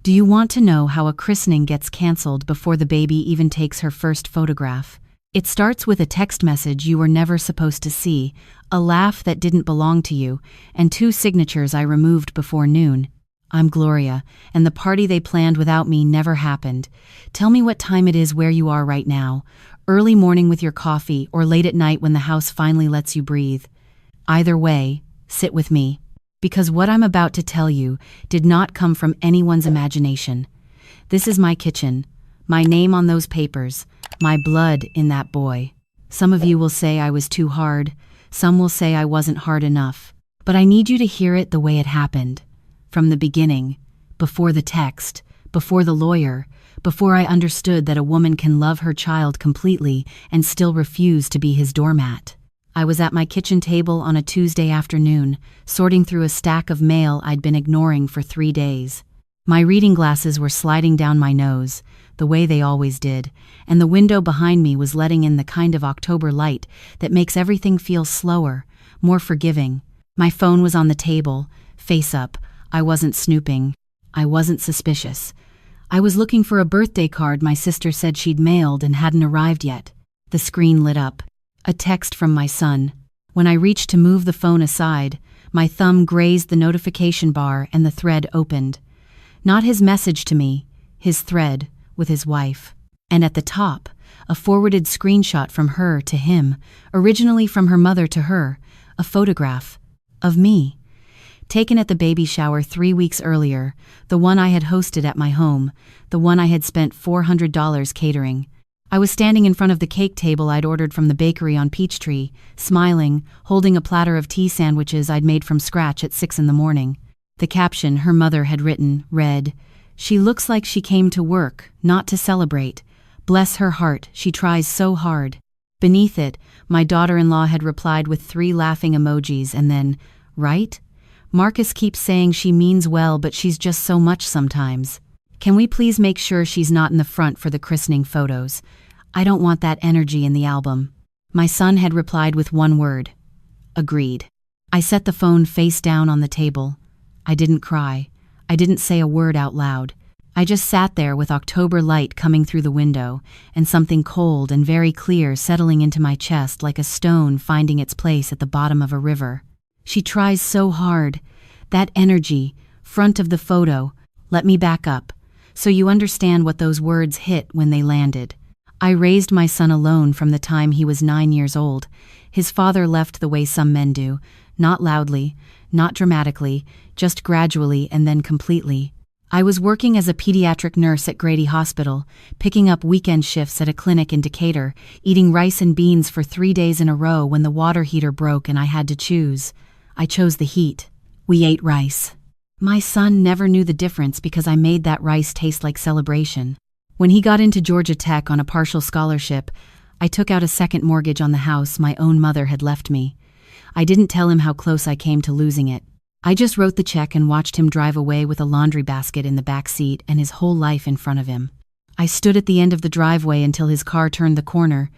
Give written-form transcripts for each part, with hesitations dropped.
Do you want to know how a christening gets canceled before the baby even takes her first photograph? It starts with a text message you were never supposed to see, a laugh that didn't belong to you, and 2 signatures I removed before noon. I'm Gloria, and the party they planned without me never happened. Tell me what time it is where you are right now. Early morning with your coffee, or late at night when the house finally lets you breathe. Either way, sit with me. Because what I'm about to tell you did not come from anyone's imagination. This is my kitchen, my name on those papers, my blood in that boy. Some of you will say I was too hard, some will say I wasn't hard enough. But I need you to hear it the way it happened. From the beginning, before the text, before the lawyer, before I understood that a woman can love her child completely and still refuse to be his doormat. I was at my kitchen table on a Tuesday afternoon, sorting through a stack of mail I'd been ignoring for 3 days. My reading glasses were sliding down my nose, the way they always did, and the window behind me was letting in the kind of October light that makes everything feel slower, more forgiving. My phone was on the table, face up. I wasn't snooping. I wasn't suspicious. I was looking for a birthday card my sister said she'd mailed and hadn't arrived yet. The screen lit up. A text from my son. When I reached to move the phone aside, my thumb grazed the notification bar and the thread opened. Not his message to me, his thread with his wife. And at the top, a forwarded screenshot from her to him, originally from her mother to her, a photograph of me. Taken at the baby shower 3 weeks earlier, the one I had hosted at my home, the one I had spent $400 catering. I was standing in front of the cake table I'd ordered from the bakery on Peachtree, smiling, holding a platter of tea sandwiches I'd made from scratch at 6 in the morning. The caption her mother had written read, "She looks like she came to work, not to celebrate. Bless her heart, she tries so hard." Beneath it, my daughter-in-law had replied with 3 laughing emojis and then, "Right? Marcus keeps saying she means well, but she's just so much sometimes. Can we please make sure she's not in the front for the christening photos? I don't want that energy in the album." My son had replied with 1 word. Agreed. I set the phone face down on the table. I didn't cry. I didn't say a word out loud. I just sat there with October light coming through the window and something cold and very clear settling into my chest like a stone finding its place at the bottom of a river. She tries so hard. That energy, front of the photo. Let me back up, so you understand what those words hit when they landed. I raised my son alone from the time he was 9 years old. His father left the way some men do, not loudly, not dramatically, just gradually and then completely. I was working as a pediatric nurse at Grady Hospital, picking up weekend shifts at a clinic in Decatur, eating rice and beans for 3 days in a row when the water heater broke and I had to choose. I chose the heat. We ate rice. My son never knew the difference because I made that rice taste like celebration. When he got into Georgia Tech on a partial scholarship, I took out a second mortgage on the house my own mother had left me. I didn't tell him how close I came to losing it. I just wrote the check and watched him drive away with a laundry basket in the back seat and his whole life in front of him. I stood at the end of the driveway until his car turned the corner,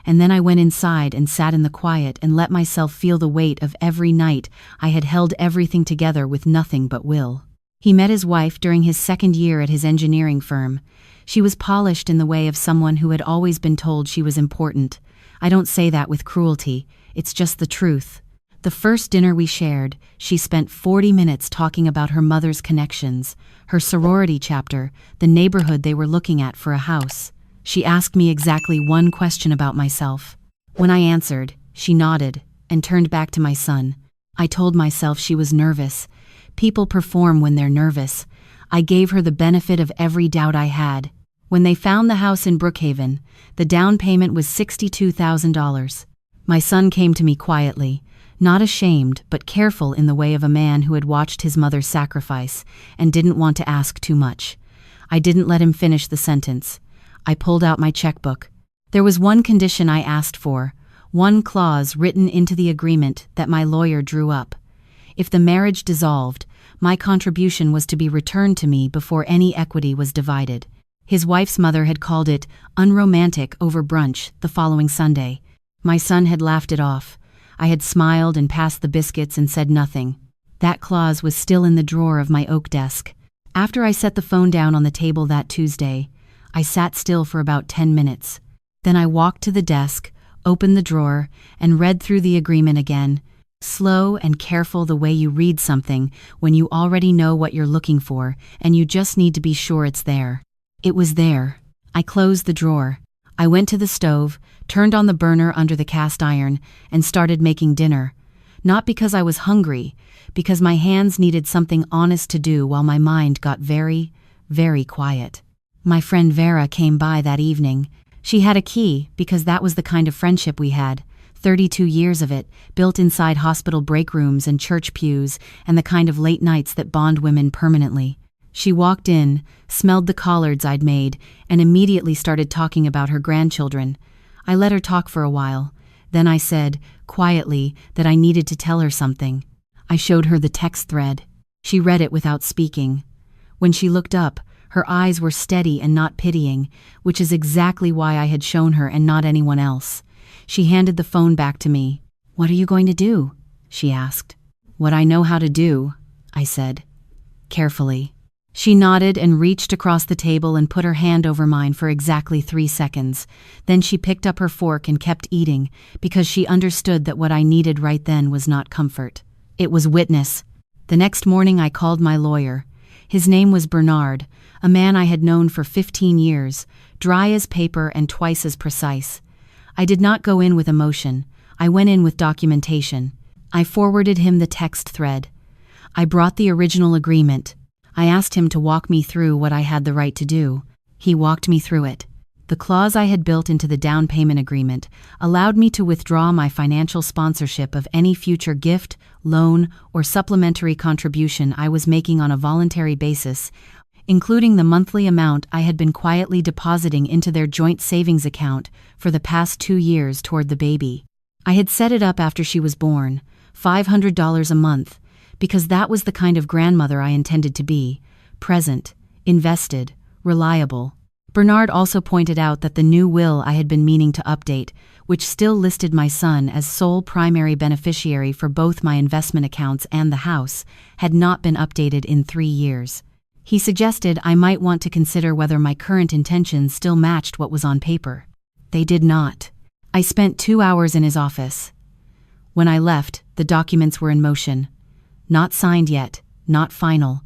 and then I went inside and sat in the quiet and let myself feel the weight of every night I had held everything together with nothing but will. He met his wife during his 2nd year at his engineering firm. She was polished in the way of someone who had always been told she was important. I don't say that with cruelty, it's just the truth. The first dinner we shared, she spent 40 minutes talking about her mother's connections, her sorority chapter, the neighborhood they were looking at for a house. She asked me exactly 1 question about myself. When I answered, she nodded and turned back to my son. I told myself she was nervous. People perform when they're nervous. I gave her the benefit of every doubt I had. When they found the house in Brookhaven, the down payment was $62,000. My son came to me quietly, not ashamed but careful in the way of a man who had watched his mother sacrifice and didn't want to ask too much. I didn't let him finish the sentence. I pulled out my checkbook. There was 1 condition I asked for, 1 clause written into the agreement that my lawyer drew up. If the marriage dissolved, my contribution was to be returned to me before any equity was divided. His wife's mother had called it unromantic over brunch the following Sunday. My son had laughed it off. I had smiled and passed the biscuits and said nothing. That clause was still in the drawer of my oak desk. After I set the phone down on the table that Tuesday, I sat still for about 10 minutes. Then I walked to the desk, opened the drawer, and read through the agreement again, slow and careful the way you read something when you already know what you're looking for and you just need to be sure it's there. It was there. I closed the drawer. I went to the stove, turned on the burner under the cast iron, and started making dinner. Not because I was hungry, because my hands needed something honest to do while my mind got very, very quiet. My friend Vera came by that evening. She had a key because that was the kind of friendship we had. 32 years of it, built inside hospital break rooms and church pews, and the kind of late nights that bond women permanently. She walked in, smelled the collards I'd made, and immediately started talking about her grandchildren. I let her talk for a while. Then I said, quietly, that I needed to tell her something. I showed her the text thread. She read it without speaking. When she looked up, her eyes were steady and not pitying, which is exactly why I had shown her and not anyone else. She handed the phone back to me. "What are you going to do?" she asked. "What I know how to do," I said, carefully. She nodded and reached across the table and put her hand over mine for exactly 3 seconds. Then she picked up her fork and kept eating, because she understood that what I needed right then was not comfort. It was witness. The next morning I called my lawyer. His name was Bernard, a man I had known for 15 years, dry as paper and twice as precise. I did not go in with emotion. I went in with documentation. I forwarded him the text thread. I brought the original agreement. I asked him to walk me through what I had the right to do. He walked me through it. The clause I had built into the down payment agreement allowed me to withdraw my financial sponsorship of any future gift, loan, or supplementary contribution I was making on a voluntary basis, including the monthly amount I had been quietly depositing into their joint savings account for the past 2 years toward the baby. I had set it up after she was born, $500 a month, because that was the kind of grandmother I intended to be, present, invested, reliable. Bernard also pointed out that the new will I had been meaning to update, which still listed my son as sole primary beneficiary for both my investment accounts and the house, had not been updated in 3 years. He suggested I might want to consider whether my current intentions still matched what was on paper. They did not. I spent 2 hours in his office. When I left, the documents were in motion. Not signed yet, not final,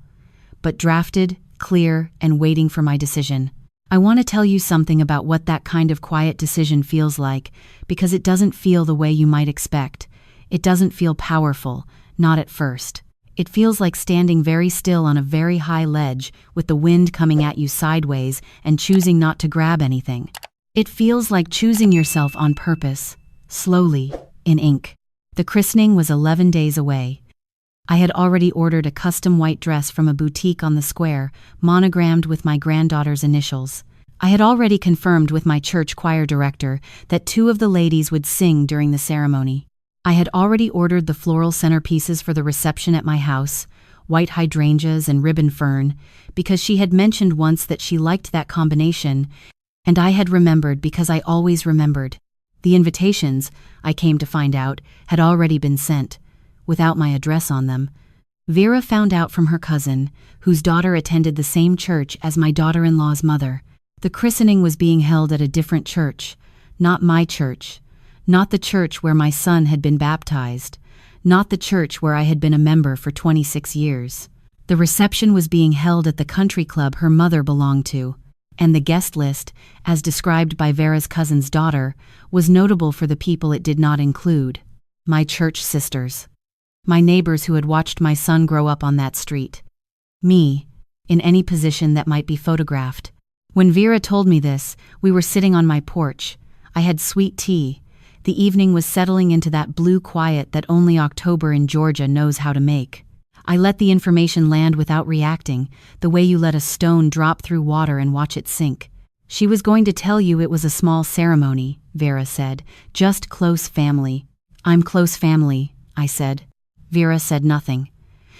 but drafted, clear, and waiting for my decision. I want to tell you something about what that kind of quiet decision feels like, because it doesn't feel the way you might expect. It doesn't feel powerful, not at first. It feels like standing very still on a very high ledge with the wind coming at you sideways and choosing not to grab anything. It feels like choosing yourself on purpose, slowly, in ink. The christening was 11 days away. I had already ordered a custom white dress from a boutique on the square, monogrammed with my granddaughter's initials. I had already confirmed with my church choir director that 2 of the ladies would sing during the ceremony. I had already ordered the floral centerpieces for the reception at my house, white hydrangeas and ribbon fern, because she had mentioned once that she liked that combination, and I had remembered because I always remembered. The invitations, I came to find out, had already been sent, without my address on them. Vera found out from her cousin, whose daughter attended the same church as my daughter-in-law's mother. The christening was being held at a different church, not my church, not the church where my son had been baptized, not the church where I had been a member for 26 years. The reception was being held at the country club her mother belonged to, and the guest list, as described by Vera's cousin's daughter, was notable for the people it did not include: my church sisters. My neighbors who had watched my son grow up on that street. Me, in any position that might be photographed. When Vera told me this, we were sitting on my porch. I had sweet tea. The evening was settling into that blue quiet that only October in Georgia knows how to make. I let the information land without reacting, the way you let a stone drop through water and watch it sink. "She was going to tell you it was a small ceremony," Vera said. "Just close family." "I'm close family," I said. Vera said nothing.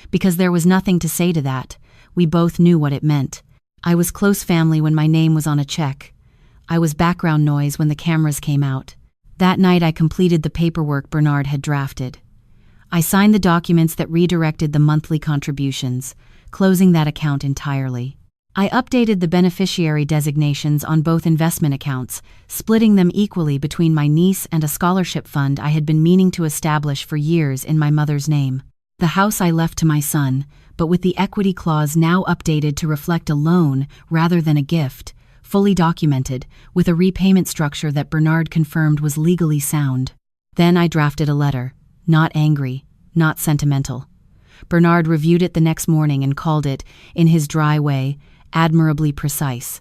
Because there was nothing to say to that. We both knew what it meant. I was close family when my name was on a check. I was background noise when the cameras came out. That night I completed the paperwork Bernard had drafted. I signed the documents that redirected the monthly contributions, closing that account entirely. I updated the beneficiary designations on both investment accounts, splitting them equally between my niece and a scholarship fund I had been meaning to establish for years in my mother's name. The house I left to my son, but with the equity clause now updated to reflect a loan rather than a gift, fully documented, with a repayment structure that Bernard confirmed was legally sound. Then I drafted a letter, not angry, not sentimental. Bernard reviewed it the next morning and called it, in his dry way, admirably precise.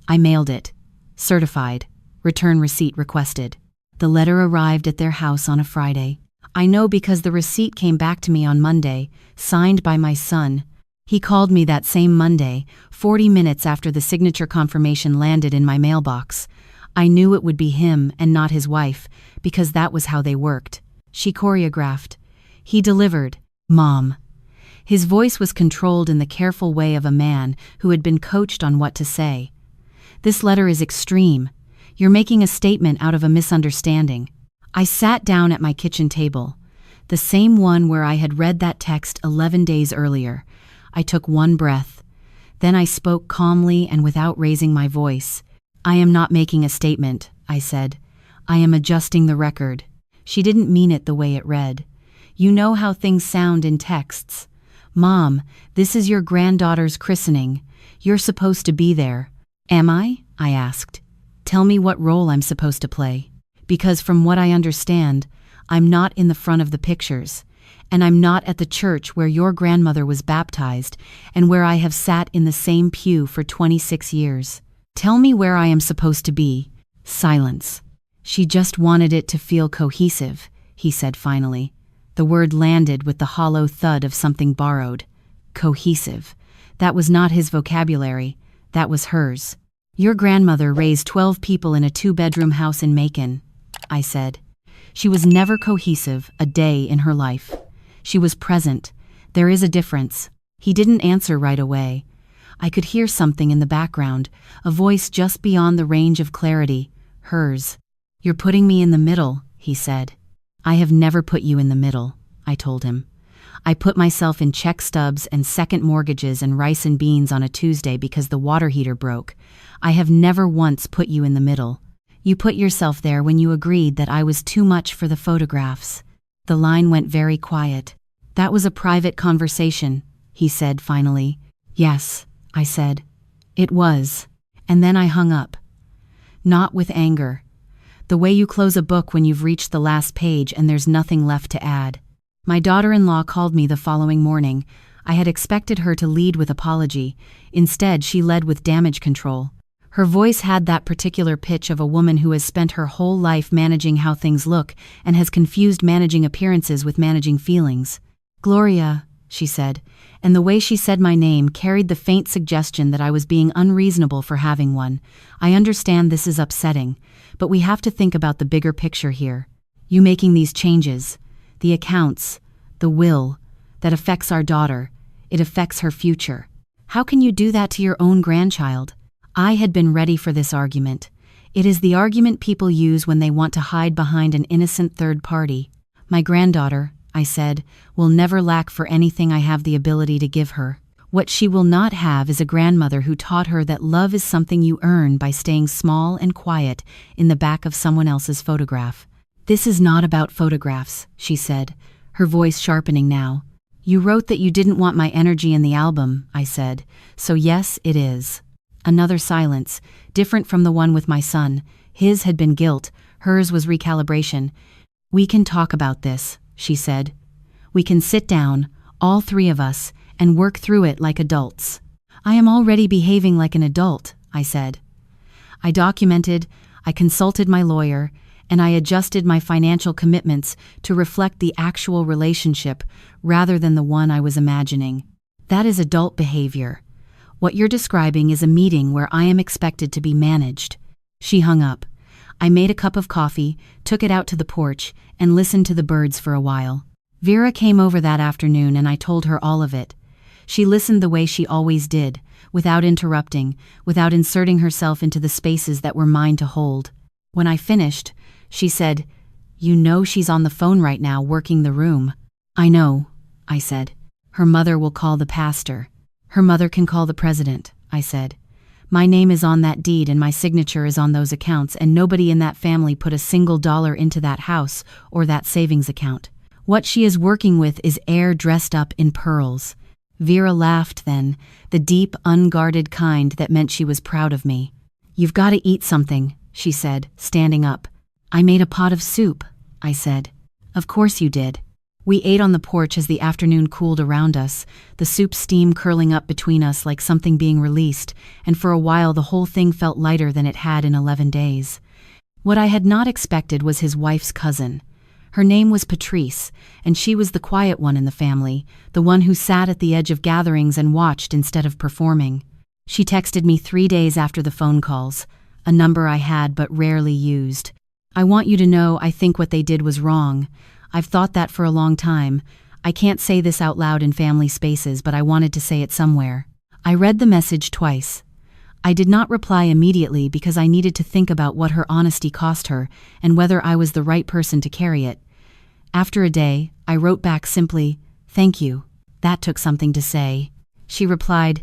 I mailed it. Certified. Return receipt requested. The letter arrived at their house on a Friday. I know because the receipt came back to me on Monday, signed by my son. He called me that same Monday, 40 minutes after the signature confirmation landed in my mailbox. I knew it would be him and not his wife, because that was how they worked. She choreographed. He delivered. Mom. His voice was controlled in the careful way of a man who had been coached on what to say. This letter is extreme. You're making a statement out of a misunderstanding. I sat down at my kitchen table, the same one where I had read that text 11 days earlier. I took one breath. Then I spoke calmly and without raising my voice. I am not making a statement, I said. I am adjusting the record. She didn't mean it the way it read. You know how things sound in texts. Mom, this is your granddaughter's christening. You're supposed to be there. Am I? I asked. Tell me what role I'm supposed to play. Because from what I understand, I'm not in the front of the pictures. And I'm not at the church where your grandmother was baptized and where I have sat in the same pew for 26 years. Tell me where I am supposed to be. Silence. She just wanted it to feel cohesive, he said finally. The word landed with the hollow thud of something borrowed. Cohesive. That was not his vocabulary. That was hers. Your grandmother raised 12 people in a 2-bedroom house in Macon, I said. She was never cohesive a day in her life. She was present. There is a difference. He didn't answer right away. I could hear something in the background, a voice just beyond the range of clarity, hers. You're putting me in the middle, he said. I have never put you in the middle, I told him. I put myself in check stubs and second mortgages and rice and beans on a Tuesday because the water heater broke. I have never once put you in the middle. You put yourself there when you agreed that I was too much for the photographs. The line went very quiet. That was a private conversation, he said finally. Yes, I said. It was. And then I hung up. Not with anger. The way you close a book when you've reached the last page and there's nothing left to add. My daughter-in-law called me the following morning. I had expected her to lead with apology. Instead, she led with damage control. Her voice had that particular pitch of a woman who has spent her whole life managing how things look and has confused managing appearances with managing feelings. Gloria, she said, and the way she said my name carried the faint suggestion that I was being unreasonable for having one. I understand this is upsetting, but we have to think about the bigger picture here. You making these changes, the accounts, the will, that affects our daughter. It affects her future. How can you do that to your own grandchild? I had been ready for this argument. It is the argument people use when they want to hide behind an innocent third party. My granddaughter, I said, will never lack for anything I have the ability to give her. What she will not have is a grandmother who taught her that love is something you earn by staying small and quiet in the back of someone else's photograph. This is not about photographs, she said, her voice sharpening now. You wrote that you didn't want my energy in the album, I said, so yes, it is. Another silence, different from the one with my son. His had been guilt, hers was recalibration. We can talk about this, she said. We can sit down, all three of us, and work through it like adults. I am already behaving like an adult, I said. I documented, I consulted my lawyer, and I adjusted my financial commitments to reflect the actual relationship rather than the one I was imagining. That is adult behavior. What you're describing is a meeting where I am expected to be managed. She hung up. I made a cup of coffee, took it out to the porch, and listened to the birds for a while. Vera came over that afternoon and I told her all of it. She listened the way she always did, without interrupting, without inserting herself into the spaces that were mine to hold. When I finished, she said, "You know she's on the phone right now working the room." "I know," I said. "Her mother will call the pastor." Her mother can call the president, I said. My name is on that deed and my signature is on those accounts, and nobody in that family put a single dollar into that house or that savings account. What she is working with is air dressed up in pearls. Vera laughed then, the deep, unguarded kind that meant she was proud of me. You've got to eat something, she said, standing up. I made a pot of soup, I said. Of course you did. We ate on the porch as the afternoon cooled around us, the soup steam curling up between us like something being released, and for a while the whole thing felt lighter than it had in 11 days. What I had not expected was his wife's cousin. Her name was Patrice, and she was the quiet one in the family, the one who sat at the edge of gatherings and watched instead of performing. She texted me 3 days after the phone calls, a number I had but rarely used. I want you to know I think what they did was wrong. I've thought that for a long time. I can't say this out loud in family spaces, but I wanted to say it somewhere. I read the message twice. I did not reply immediately because I needed to think about what her honesty cost her and whether I was the right person to carry it. After a day, I wrote back simply, "Thank you." That took something to say. She replied,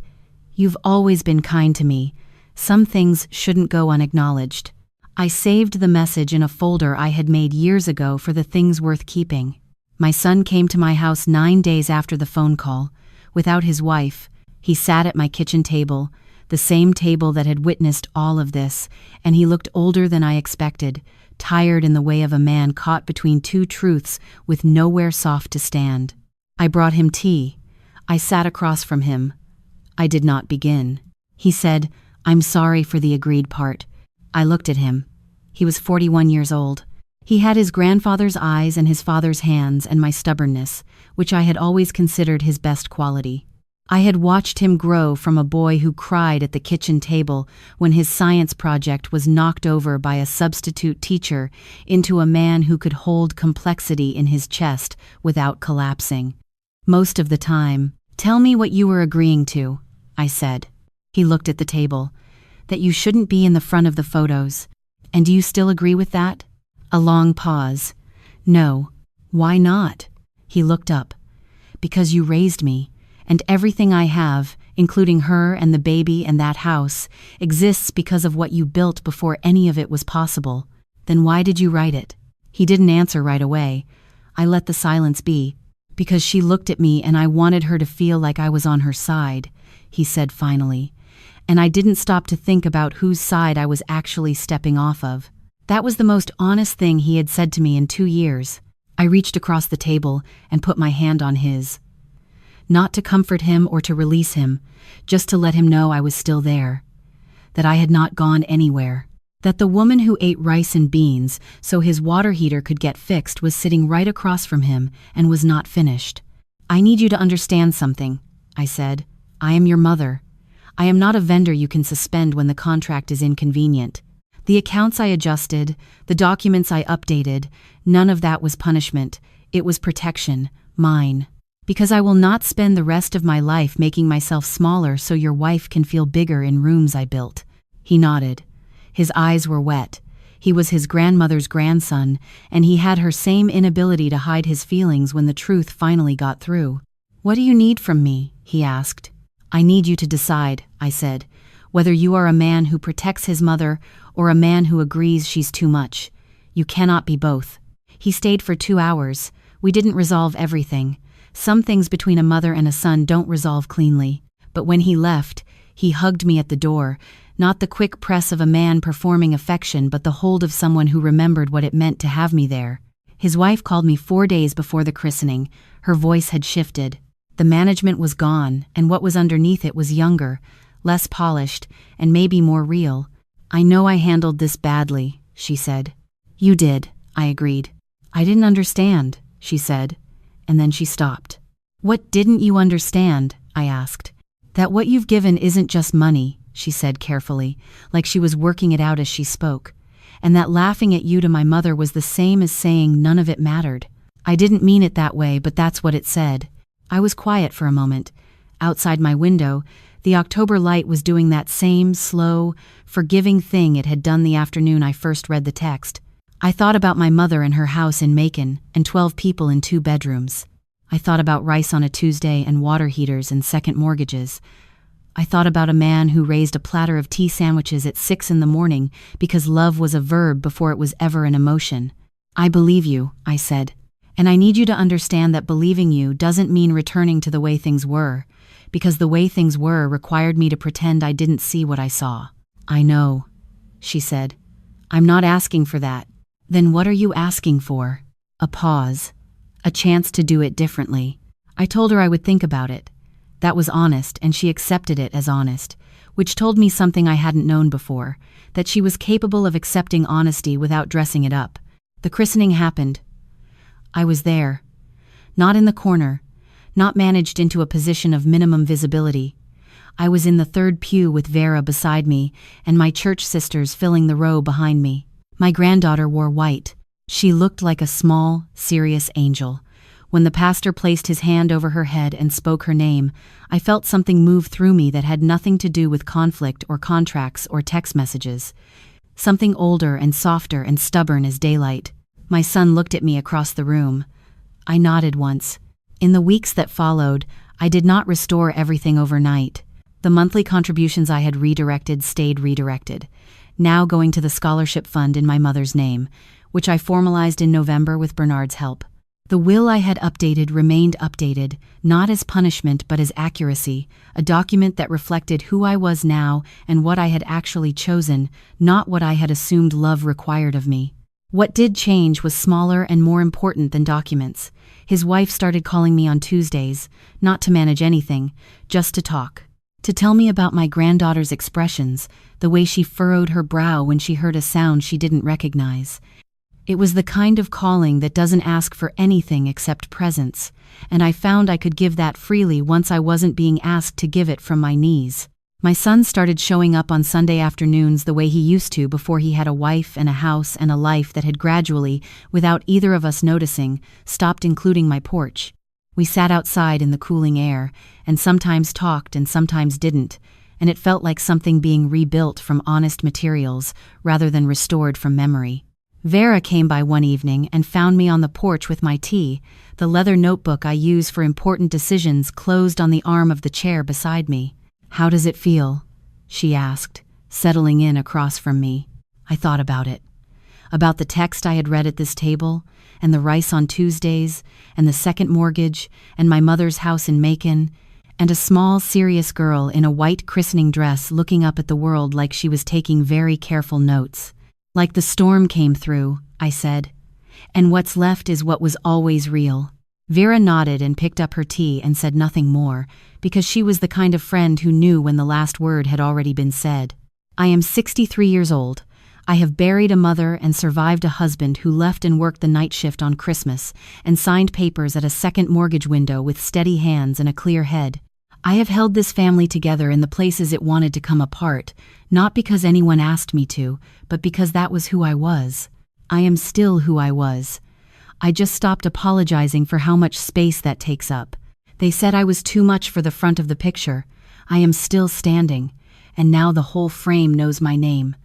"You've always been kind to me. Some things shouldn't go unacknowledged." I saved the message in a folder I had made years ago for the things worth keeping. My son came to my house 9 days after the phone call. Without his wife, he sat at my kitchen table, the same table that had witnessed all of this, and he looked older than I expected, tired in the way of a man caught between two truths with nowhere soft to stand. I brought him tea. I sat across from him. I did not begin. He said, "I'm sorry for the agreed part." I looked at him. He was 41 years old. He had his grandfather's eyes and his father's hands and my stubbornness, which I had always considered his best quality. I had watched him grow from a boy who cried at the kitchen table when his science project was knocked over by a substitute teacher into a man who could hold complexity in his chest without collapsing. Most of the time, "Tell me what you were agreeing to," I said. He looked at the table. "That you shouldn't be in the front of the photos. And do you still agree with that?" A long pause. "No." "Why not?" He looked up. "Because you raised me, and everything I have, including her and the baby and that house, exists because of what you built before any of it was possible. Then why did you write it?" He didn't answer right away. I let the silence be. "Because she looked at me and I wanted her to feel like I was on her side," he said finally. And I didn't stop to think about whose side I was actually stepping off of. That was the most honest thing he had said to me in 2 years. I reached across the table and put my hand on his. Not to comfort him or to release him, just to let him know I was still there. That I had not gone anywhere. That the woman who ate rice and beans so his water heater could get fixed was sitting right across from him and was not finished. "I need you to understand something," I said. "I am your mother. I am not a vendor you can suspend when the contract is inconvenient. The accounts I adjusted, the documents I updated, none of that was punishment. It was protection, mine. Because I will not spend the rest of my life making myself smaller so your wife can feel bigger in rooms I built." He nodded. His eyes were wet. He was his grandmother's grandson, and he had her same inability to hide his feelings when the truth finally got through. "What do you need from me?" he asked. "I need you to decide," I said, "whether you are a man who protects his mother or a man who agrees she's too much. You cannot be both." He stayed for 2 hours. We didn't resolve everything. Some things between a mother and a son don't resolve cleanly. But when he left, he hugged me at the door, not the quick press of a man performing affection, but the hold of someone who remembered what it meant to have me there. His wife called me 4 days before the christening. Her voice had shifted. The management was gone, and what was underneath it was younger, less polished, and maybe more real. "I know I handled this badly," she said. "You did," I agreed. "I didn't understand," she said, and then she stopped. "What didn't you understand?" I asked. "That what you've given isn't just money," she said carefully, like she was working it out as she spoke, "and that laughing at you to my mother was the same as saying none of it mattered." I didn't mean it that way, but that's what it said. I was quiet for a moment. Outside my window, the October light was doing that same slow, forgiving thing it had done the afternoon I first read the text. I thought about my mother and her house in Macon and 12 people in 2 bedrooms. I thought about rice on a Tuesday and water heaters and second mortgages. I thought about a man who raised a platter of tea sandwiches at 6 in the morning because love was a verb before it was ever an emotion. I believe you, I said. And I need you to understand that believing you doesn't mean returning to the way things were, because the way things were required me to pretend I didn't see what I saw. I know, she said. I'm not asking for that. Then what are you asking for? A pause. A chance to do it differently. I told her I would think about it. That was honest, and she accepted it as honest, which told me something I hadn't known before, that she was capable of accepting honesty without dressing it up. The christening happened. I was there. Not in the corner, not managed into a position of minimum visibility. I was in the third pew with Vera beside me and my church sisters filling the row behind me. My granddaughter wore white. She looked like a small, serious angel. When the pastor placed his hand over her head and spoke her name, I felt something move through me that had nothing to do with conflict or contracts or text messages. Something older and softer and stubborn as daylight. My son looked at me across the room. I nodded once. In the weeks that followed, I did not restore everything overnight. The monthly contributions I had redirected stayed redirected, now going to the scholarship fund in my mother's name, which I formalized in November with Bernard's help. The will I had updated remained updated, not as punishment but as accuracy, a document that reflected who I was now and what I had actually chosen, not what I had assumed love required of me. What did change was smaller and more important than documents. His wife started calling me on Tuesdays, not to manage anything, just to talk. To tell me about my granddaughter's expressions, the way she furrowed her brow when she heard a sound she didn't recognize. It was the kind of calling that doesn't ask for anything except presence, and I found I could give that freely once I wasn't being asked to give it from my knees. My son started showing up on Sunday afternoons the way he used to before he had a wife and a house and a life that had gradually, without either of us noticing, stopped including my porch. We sat outside in the cooling air, and sometimes talked and sometimes didn't, and it felt like something being rebuilt from honest materials rather than restored from memory. Vera came by one evening and found me on the porch with my tea, the leather notebook I use for important decisions closed on the arm of the chair beside me. "How does it feel?" she asked, settling in across from me. I thought about it. About the text I had read at this table, and the rice on Tuesdays, and the second mortgage, and my mother's house in Macon, and a small, serious girl in a white christening dress looking up at the world like she was taking very careful notes. "Like the storm came through," I said, "and what's left is what was always real." Vera nodded and picked up her tea and said nothing more, because she was the kind of friend who knew when the last word had already been said. I am 63 years old. I have buried a mother and survived a husband who left and worked the night shift on Christmas and signed papers at a second mortgage window with steady hands and a clear head. I have held this family together in the places it wanted to come apart, not because anyone asked me to, but because that was who I was. I am still who I was. I just stopped apologizing for how much space that takes up. They said I was too much for the front of the picture. I am still standing, and now the whole frame knows my name.